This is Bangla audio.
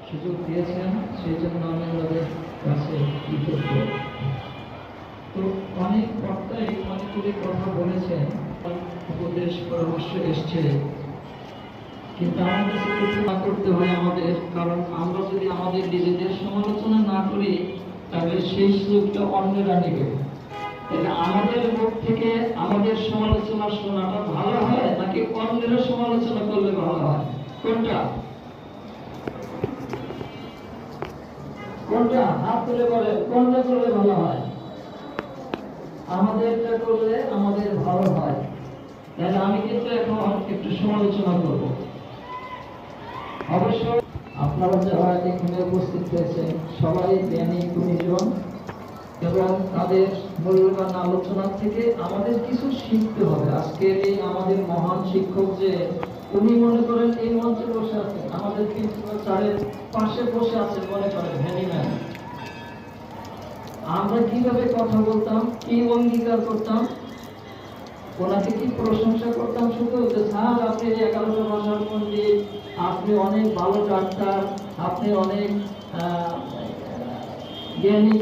সুযোগ দিয়েছেন, সেই জন্য আমি আমাদের কাছে কৃতজ্ঞ। তো অনেক বক্তাই অনেকগুলি কথা বলেছেন, উপদেশ পরামর্শ এসছে, কিন্তু আমাদের কাছে কিছু না করতে হয় আমাদের, কারণ আমরা যদি আমাদের নিজেদের সমালোচনা না করি তাহলে সেই সুযোগটা অন্যরা নেবে। তাহলে আমাদের মুখ থেকে আমাদের সমালোচনা শোনাটা ভালো হয় নাকি অন্যের সমালোচনা করলে ভালো হয়? কোনটা কোনটা হাত তুলে বলে, কোনটা করলে ভালো হয়? আমাদেরটা করলে আমাদের ভালো হয়। তাহলে আমি কিন্তু এখন একটু সমালোচনা করব। অবশ্যই আপনারা যারা এখানে উপস্থিত হয়েছেন সবাই জ্ঞানী গুণীজন, এবং তাদের মূল্যবান আলোচনা থেকে আমাদের কিছু শিখতে হবে। আজকে এই আমাদের মহান শিক্ষক যে উনি মনে করেন এই মঞ্চে বসে আছেন, আমাদের প্রিন্সিপাল স্যারের পাশে বসে আছেন, মনে করেন হ্যানিম্যান। আমরা কিভাবে কথা বলতাম, কি অঙ্গীকার করতাম, ওনাকে কি প্রশংসা করতাম শুধু যে স্যার আপনি 11টা ভাষার পণ্ডিত, আপনি অনেক ভালো ডাক্তার, আপনি অনেক জ্ঞানী।